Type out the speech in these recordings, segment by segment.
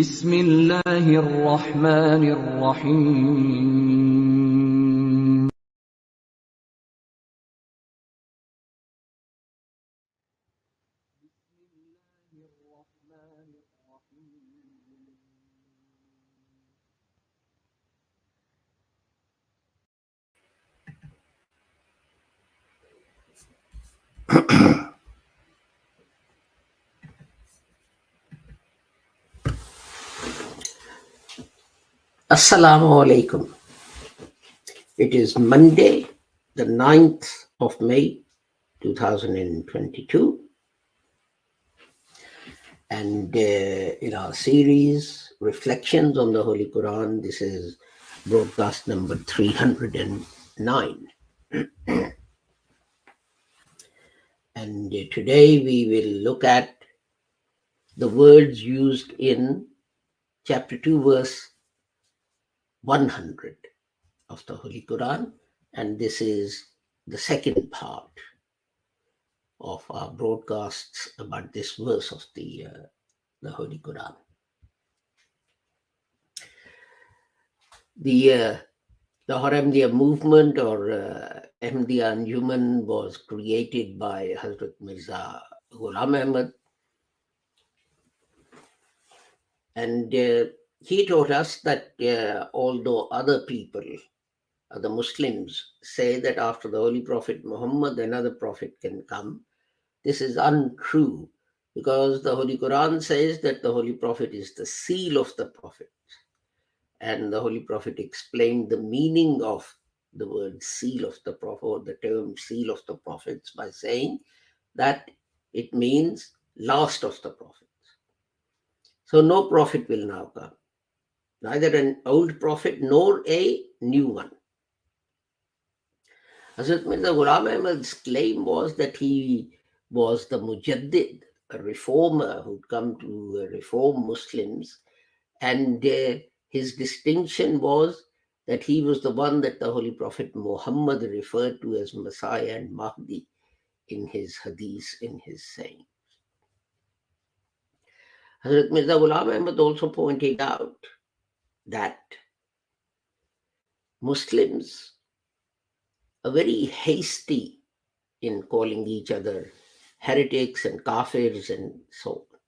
بسم الله الرحمن الرحيم Assalamu alaikum. It is Monday, the 9th of May, 2022. And in our series, Reflections on the Holy Quran, this is broadcast number 309. And today we will look at the words used in chapter 2, verse 100 of the Holy Quran. And this is the second part of our broadcasts about this verse of the Holy Quran. The Ahmadiyya movement or Ahmadiyya Anjuman was created by Hazrat Mirza Ghulam Ahmad, and he taught us that although other people, other Muslims, say that after the Holy Prophet Muhammad another prophet can come, this is untrue, because the Holy Quran says that the Holy Prophet is the seal of the Prophet. And the Holy Prophet explained the meaning of the word seal of the Prophet, or the term seal of the prophets, by saying that it means last of the prophets. So no prophet will now come, neither an old prophet nor a new one. Hazrat Mirza Ghulam Ahmad's claim was that he was the Mujaddid, a reformer who'd come to reform Muslims, and his distinction was that he was the one that the Holy Prophet Muhammad referred to as Messiah and Mahdi in his hadith, in his saying. Hazrat Mirza Ghulam Ahmad also pointed out that Muslims are very hasty in calling each other heretics and kafirs and so on.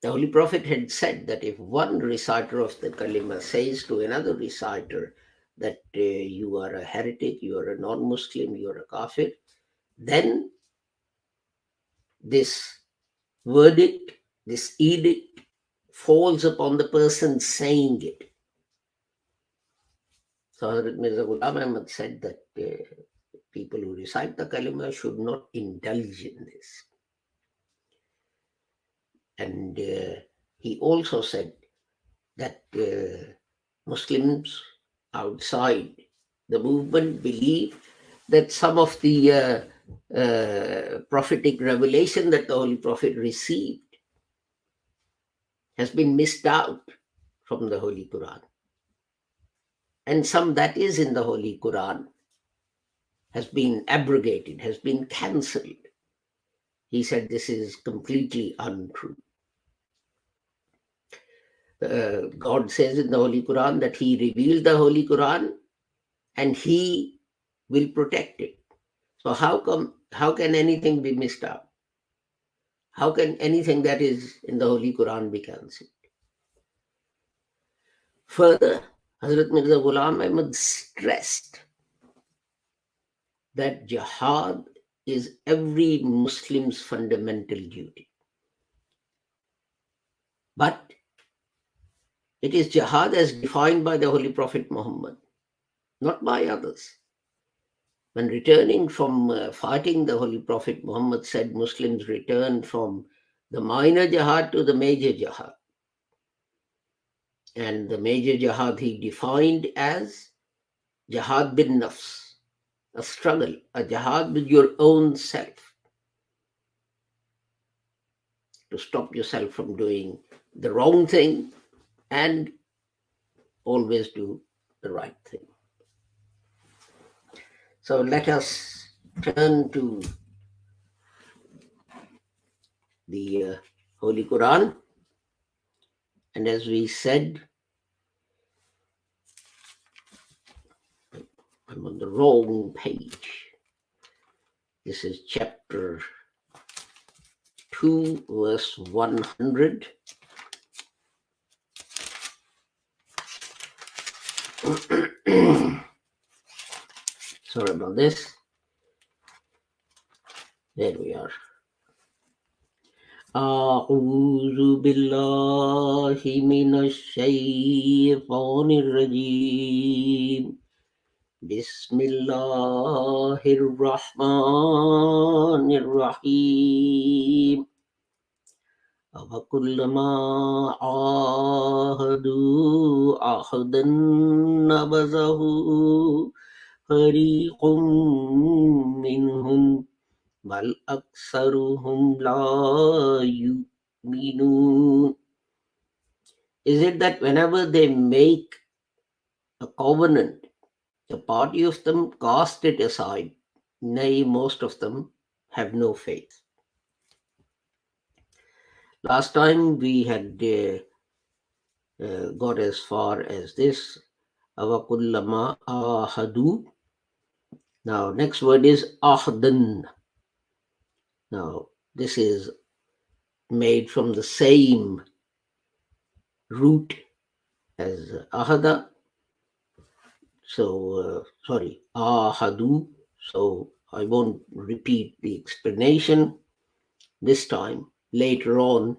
The Holy Prophet had said that if one reciter of the Kalima says to another reciter that you are a heretic, you are a non-Muslim, you are a kafir, then this verdict, this edict, falls upon the person saying it. So Hazrat Mirza Ghulam Ahmad said that people who recite the Kalima should not indulge in this. And he also said that Muslims outside the movement believe that some of the prophetic revelation that the Holy Prophet received has been missed out from the Holy Quran. And some that is in the Holy Quran has been abrogated, has been cancelled. He said this is completely untrue. God says in the Holy Quran that he revealed the Holy Quran and he will protect it. So how can anything be missed out? How can anything that is in the Holy Quran be cancelled? Further, Hazrat Mirza Ghulam Ahmad stressed that jihad is every Muslim's fundamental duty. But it is jihad as defined by the Holy Prophet Muhammad, not by others. When returning from fighting, the Holy Prophet Muhammad said Muslims return from the minor jihad to the major jihad. And the major jihad he defined as jihad bin nafs, a struggle, a jihad with your own self, to stop yourself from doing the wrong thing and always do the right thing. So let us turn to the Holy Quran And as we said, I'm on the wrong page. This is chapter 2, verse 100. Sorry about this. There we are. أعوذ بالله من الشيطان الرجيم بسم الله الرحمن الرحيم أَوَكُلَّمَا عَاهَدُوا عَهْدًا نَبَذَهُ فَرِيقٌ مِّنْهُمْ بَلْ أَكْثَرُهُمْ لَا يُؤْمِنُونَ. Is it that whenever they make a covenant, a party of them cast it aside? Nay, most of them have no faith. Last time we had got as far as this. Awakullama ahadu. Now, next word is ahdan. Now, this is made from the same root as ahada. So, ahadu. So, I won't repeat the explanation this time. Later on,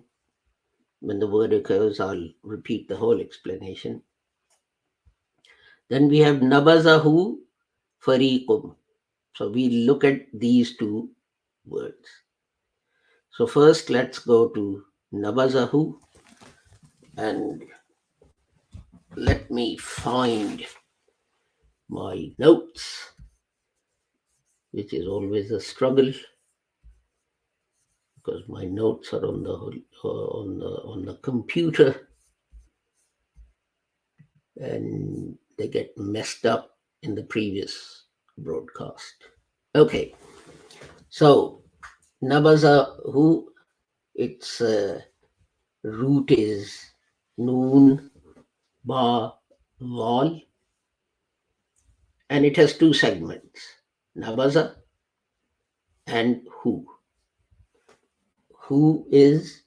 when the word occurs, I'll repeat the whole explanation. Then we have nabazahu fariqum. So we look at these two words. So first, let's go to nabazahu, and let me find my notes, which is always a struggle because my notes are on the computer, and they get messed up in the previous broadcast. Okay, so nabazahu, its root is noon ba wal, and it has two segments, nabaza and hu. Hu is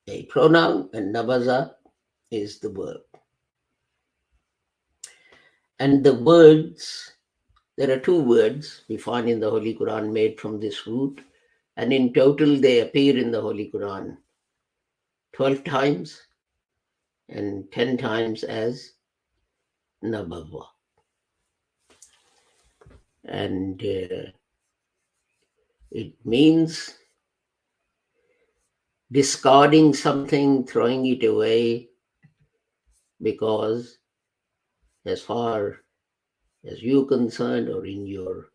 a pronoun and nabaza is the verb. And the words, there are two words we find in the Holy Quran made from this root, and in total they appear in the Holy Quran 12 times and 10 times as nabava. And it means discarding something, throwing it away, because as far as you're concerned or in your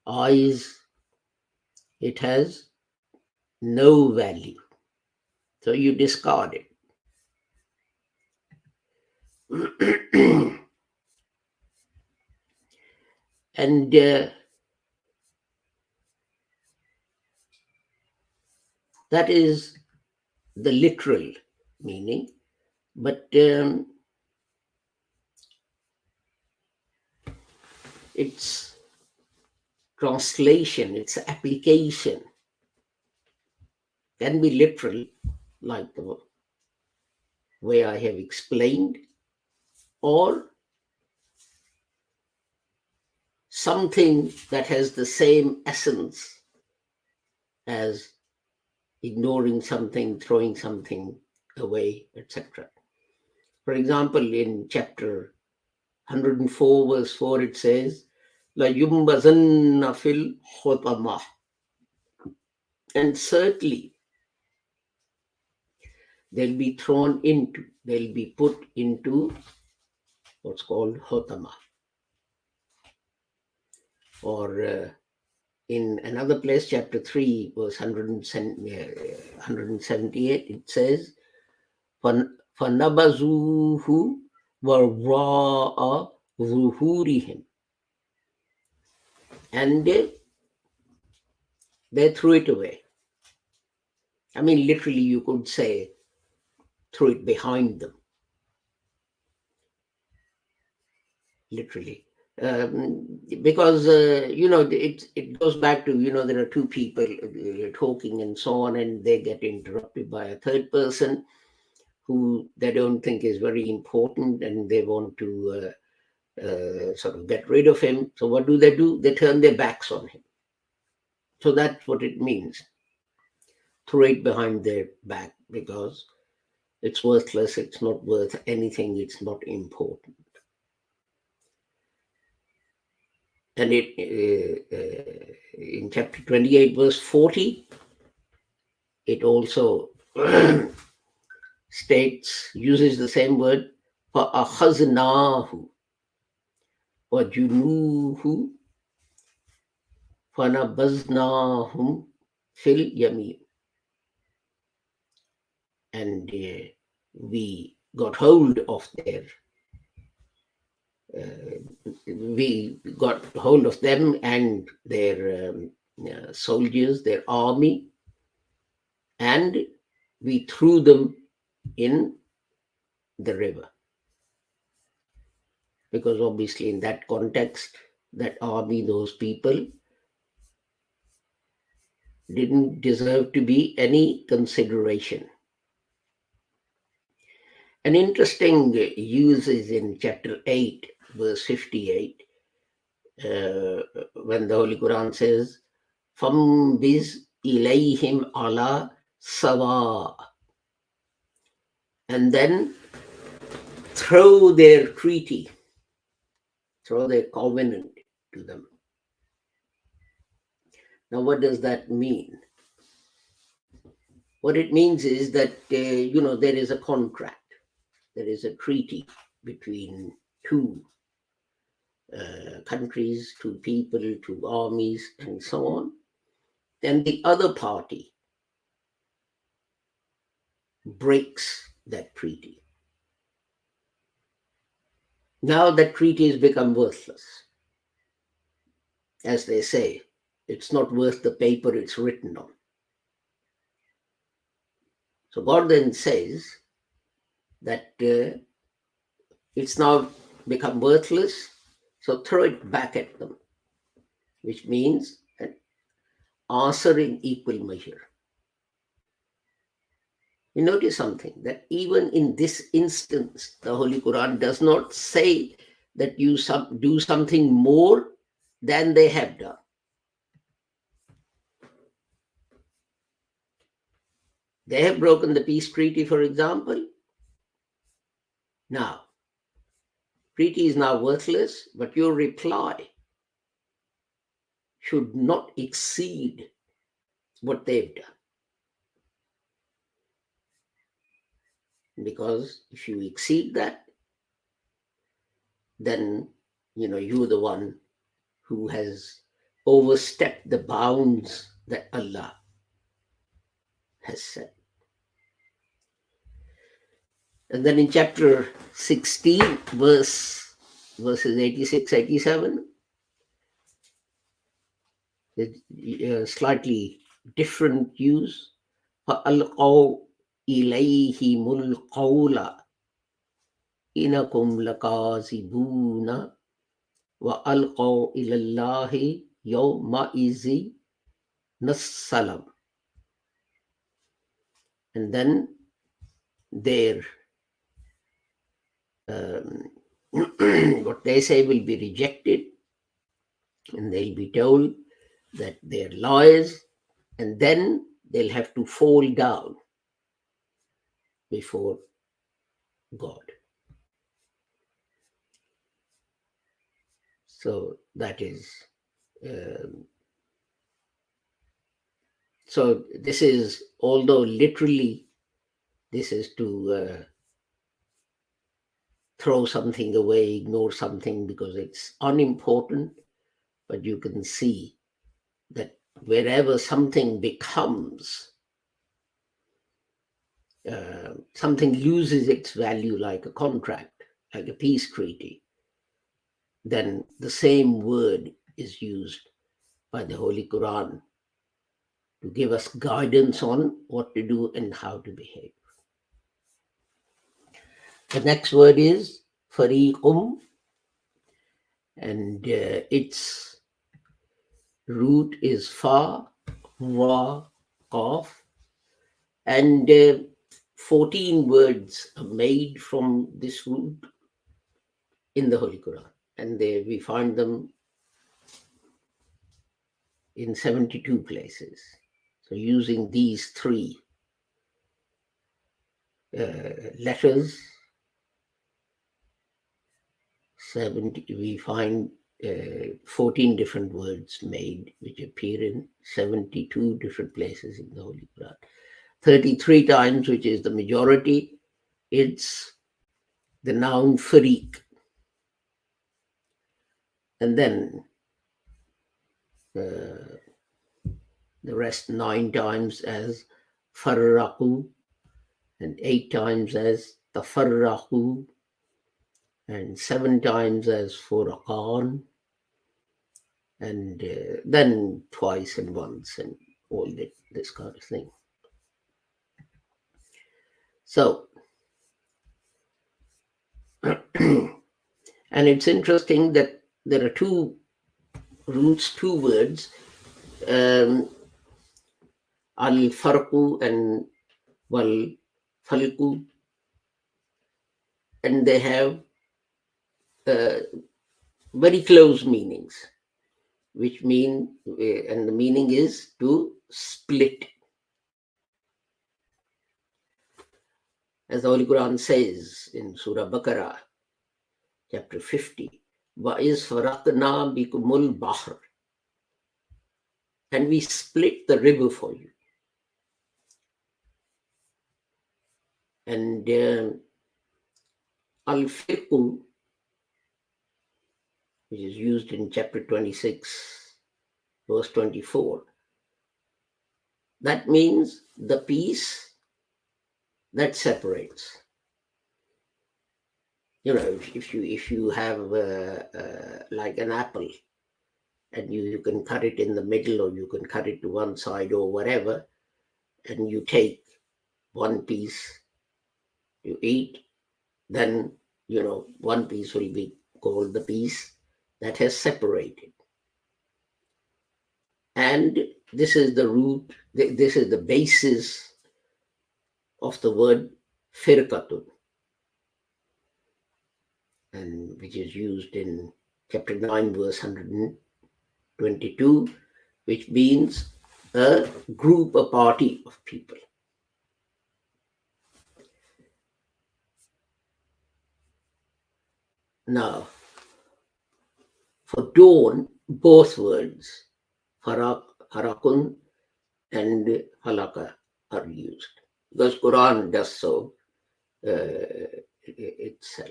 eyes, it has no value. So you discard it. And that is the literal meaning. But its translation, its application can be literal, like the way I have explained, or something that has the same essence as ignoring something, throwing something away, etc. For example, in chapter 104, verse 4, it says, La yumbazanna fil khotamah. And certainly they'll be put into what's called khotama. Or in another place, chapter 3, verse 178, it says, فَنَبَذُوهُ وَرَاءَ ظُهُورِهِمْ. And they threw it away. I mean, literally, you could say, threw it behind them. literally. Because it goes back to, there are two people talking and so on, and they get interrupted by a third person who they don't think is very important, and they want to sort of get rid of him. So what do? They turn their backs on him. So that's what it means. Throw it behind their back, because it's worthless, it's not worth anything, it's not important. And in chapter 28, verse 40, it also uses the same word, فَأَخَذْنَاهُ وَجُنُوهُ فَنَبَذْنَاهُمْ فِي الْيَمِينِ. And we got hold of them and their soldiers, their army, and we threw them in the river. Because obviously in that context, that army, those people, didn't deserve to be any consideration. An interesting use is in chapter 8, verse 58, when the Holy Quran says, فَمْبِزْ إِلَيْهِمْ عَلَى سَوَاءٍ, and then throw their treaty, throw their covenant to them. Now, what does that mean? What it means is that, there is a contract, there is a treaty between two countries, two people, two armies, and so on. Then the other party breaks that treaty. Now that treaty has become worthless. As they say, it's not worth the paper it's written on. So God then says that it's now become worthless, so throw it back at them, which means answer in equal measure. You notice something, that even in this instance, the Holy Quran does not say that you do something more than they have done. They have broken the peace treaty, for example. Now, treaty is now worthless, but your reply should not exceed what they've done. Because if you exceed that, then you're the one who has overstepped the bounds that Allah has set. And then in chapter 16, verses 86, 87, a slightly different use. فَأَلْقَوْا إِلَيْهِمُ الْقَوْلَ إِنَّكُمْ لَكَاذِبُونَ وَأَلْقَوْا إِلَى اللَّهِ يَوْمَئِذٍ السَّلَامَ. And then their what they say will be rejected, and they'll be told that they're liars, and then they'll have to fall down before God. So that is so this is, although literally this is to throw something away, ignore something because it's unimportant, but you can see that wherever something becomes, something loses its value, like a contract, like a peace treaty, then the same word is used by the Holy Quran to give us guidance on what to do and how to behave. The next word is fariqum and its root is fa, ra, qaf, and 14 words are made from this root in the Holy Quran, and we find them in 72 places. So using these three letters, we find 14 different words made, which appear in 72 different places in the Holy Quran. 33 times, which is the majority, it's the noun fariq. And then the rest 9 times as farraqu, and 8 times as tafarraqu, and 7 times as furqan, and then twice and once, and all this kind of thing. So, and it's interesting that there are two roots, two words, al-farqu and wal-falqu, and they have very close meanings, which mean, and the meaning is to split. As the Holy Quran says in Surah Baqarah, chapter 50, وَإِذْ فَرَقْنَا بِكُمُ الْبَحْرَ, and we split the river for you. And al-fiqhu, which is used in chapter 26, verse 24, that means the piece that separates. You know, if you have like an apple, and you can cut it in the middle, or you can cut it to one side or whatever, and you take one piece you eat, then, you know, one piece will be called the piece that has separated. And this is the root, this is the basis of the word firqatun, and which is used in chapter 9, verse 122, which means a group, a party of people. Now, for dawn, both words, harakun and halaka, are used, because Quran does so itself.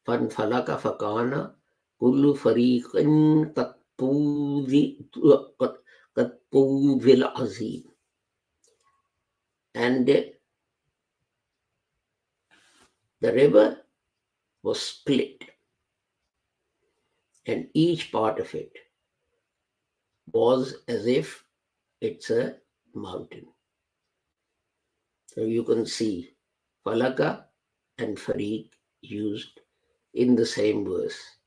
فَانْفَلَقَ فَكَانَ كُلُّ فَرِيقٍ كَالطُّودِ الْعَظِيمِ. And the river was split, and each part of it was as if it's a mountain. So you can see falaka and fariq used in the same verse.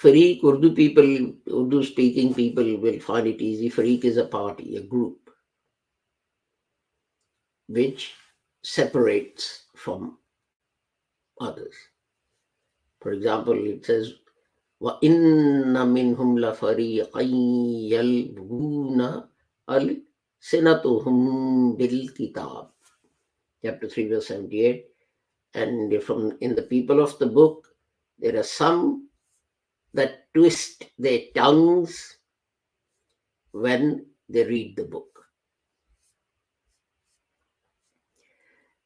Fariq, Urdu speaking people will find it easy. Fariq is a party, a group, which separates from others. For example, it says, وَإِنَّ مِنْهُمْ لَفَرِيقًا يَلْوُونَ أَلْسِنَتُهُمْ بِالْكِتَابِ, chapter 3, verse 78. And in the people of the book, there are some that twist their tongues when they read the book.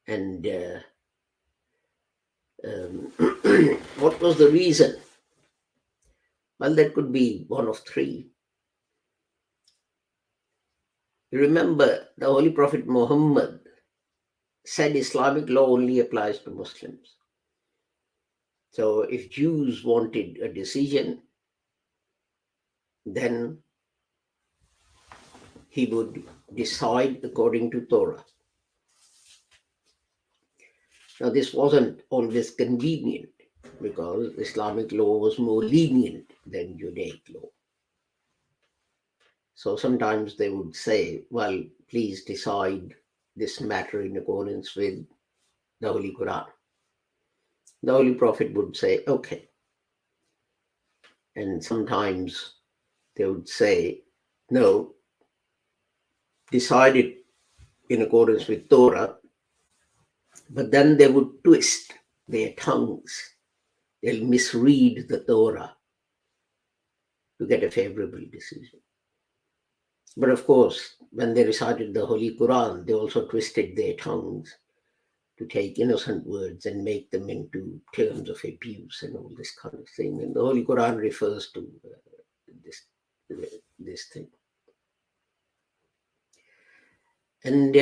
And what was the reason? Well, that could be one of three. You remember, the Holy Prophet Muhammad said Islamic law only applies to Muslims. So if Jews wanted a decision, then he would decide according to Torah. Now, this wasn't always convenient because Islamic law was more lenient than Judaic law. So sometimes they would say, well, please decide this matter in accordance with the Holy Quran. The Holy Prophet would say, okay. And sometimes they would say, no, decide it in accordance with Torah, but then they would twist their tongues. They'll misread the Torah to get a favorable decision. But of course, when they recited the Holy Quran, they also twisted their tongues to take innocent words and make them into terms of abuse and all this kind of thing. And the Holy Quran refers to this thing. And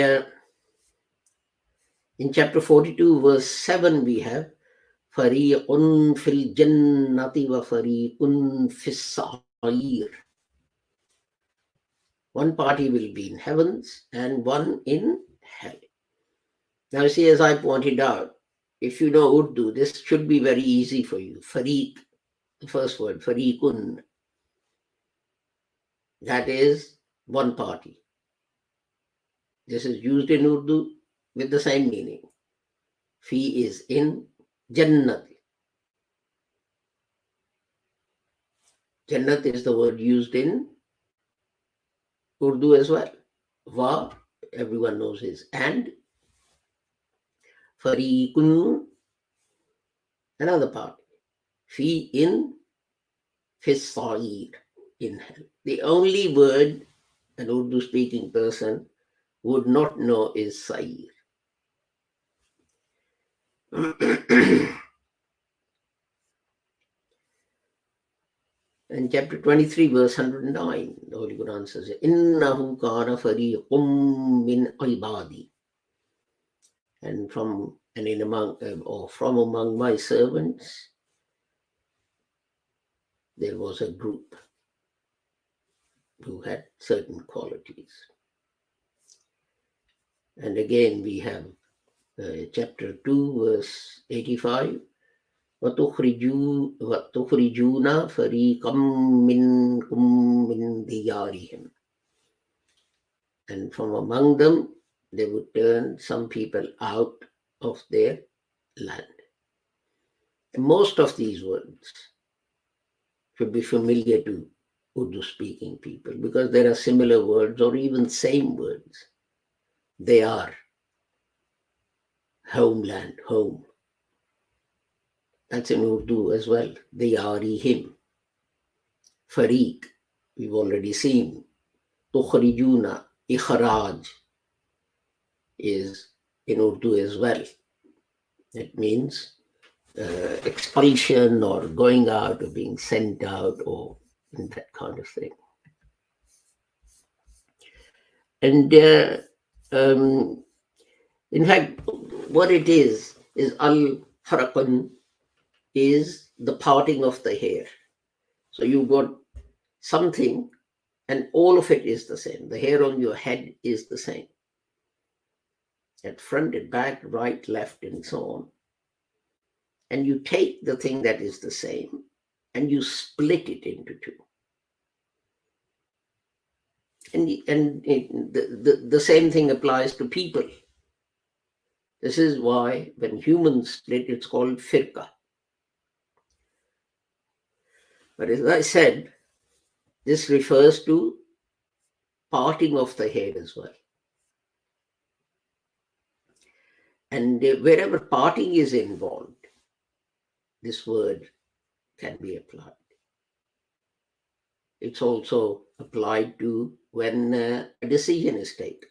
in chapter 42, verse 7, we have Fariqun fil jannati wa fariqun fis sa'ir. One party will be in heavens and one in hell. Now, see, as I pointed out, if you know Urdu, this should be very easy for you. Fariq, the first word, fariqun, that is one party. This is used in Urdu with the same meaning. Fi is in Jannat. Jannat is the word used in Urdu as well. Va, everyone knows is and. Fariqun, another party. Fi in fis sa'ir, in hell. The only word an Urdu speaking person would not know is sa'ir. In chapter 23, verse 109, the Holy Quran says, Innahu kana fariqum min ibadi. And from among my servants, there was a group who had certain qualities. And again, we have chapter 2, verse 85. وَتُخْرِجُونَ فَرِيقًا مِّنكُم مِّن دِيَارِهِمْ. And from among them, they would turn some people out of their land. And most of these words should be familiar to Urdu-speaking people because there are similar words or even same words. They are homeland, home. That's in Urdu as well. Diyarihim. Fariq, we've already seen. Tukhrijuna, ikhraj is in Urdu as well. It means expulsion or going out or being sent out or that kind of thing. And in fact, what it is al-harqan is the parting of the hair. So you've got something and all of it is the same. The hair on your head is the same. At front and back, right, left, and so on. And you take the thing that is the same and you split it into two. And the same thing applies to people. This is why when humans split, it's called firqa. But as I said, this refers to parting of the hair as well. And wherever parting is involved, this word can be applied. It's also applied to when a decision is taken.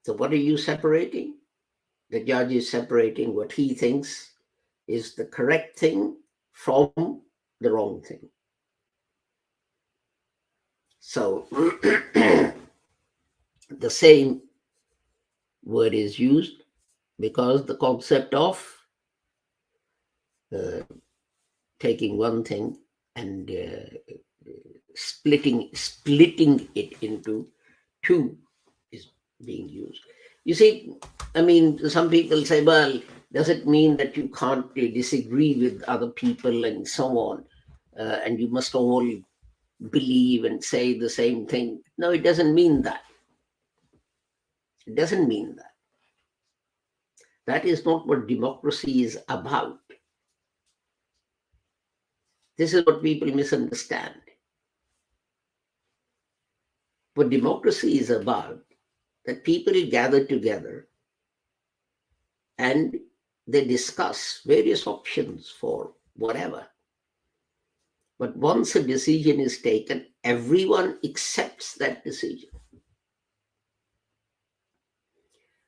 So what are you separating? The judge is separating what he thinks is the correct thing from the wrong thing. So the same word is used because the concept of taking one thing and splitting it into two is being used. You see, I mean, some people say, well, does it mean that you can't disagree with other people and so on? And you must all believe and say the same thing. No, it doesn't mean that. It doesn't mean that. That is not what democracy is about. This is what people misunderstand. What democracy is about, that people gather together and they discuss various options for whatever. But once a decision is taken, everyone accepts that decision.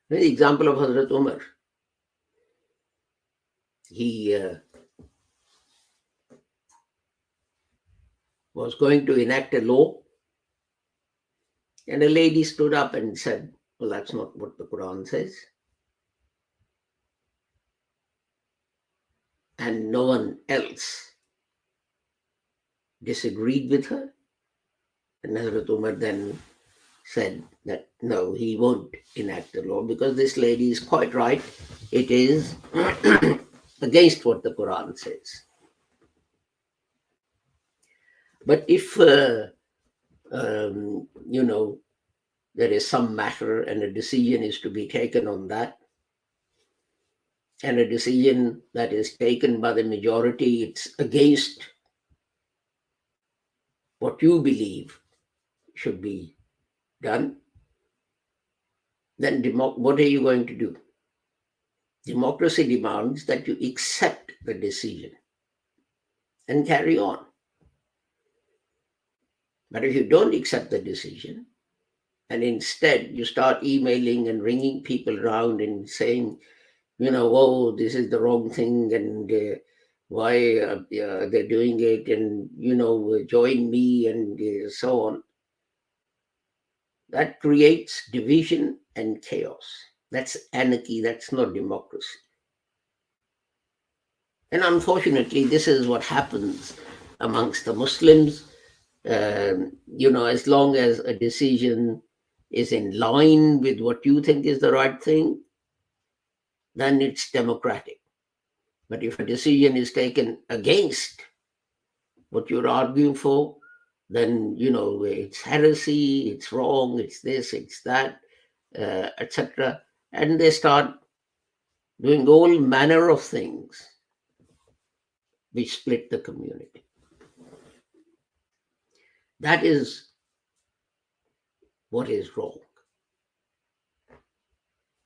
The example of Hazrat Umar. He was going to enact a law, and a lady stood up and said, well, that's not what the Quran says. And no one else disagreed with her. And Hazrat Umar then said that no, he won't enact the law because this lady is quite right. It is against what the Quran says. But if, there is some matter and a decision is to be taken on that, and a decision that is taken by the majority, it's against what you believe should be done, then what are you going to do? Democracy demands that you accept the decision and carry on. But if you don't accept the decision, and instead you start emailing and ringing people around and saying, oh, this is the wrong thing, and why they're doing it, and, join me, and so on, that creates division and chaos. That's anarchy. That's not democracy. And unfortunately, this is what happens amongst the Muslims. As long as a decision is in line with what you think is the right thing, then it's democratic. But if a decision is taken against what you're arguing for, then, it's heresy, it's wrong, it's this, it's that, etc. And they start doing all manner of things which split the community. That is what is wrong.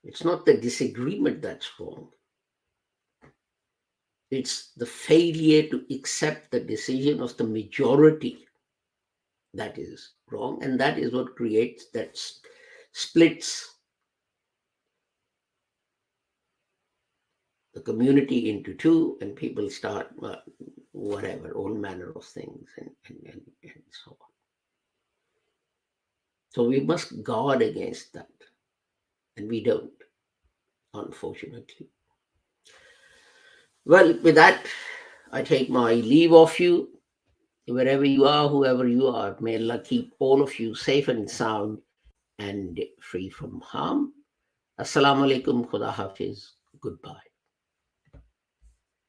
It's not the disagreement that's wrong. It's the failure to accept the decision of the majority that is wrong. And that is what creates that splits the community into two, and people start all manner of things and so on. So we must guard against that, and we don't, unfortunately. Well, with that, I take my leave of you. Wherever you are, whoever you are, may Allah keep all of you safe and sound and free from harm. Assalamu alaikum, Khuda Hafiz, goodbye.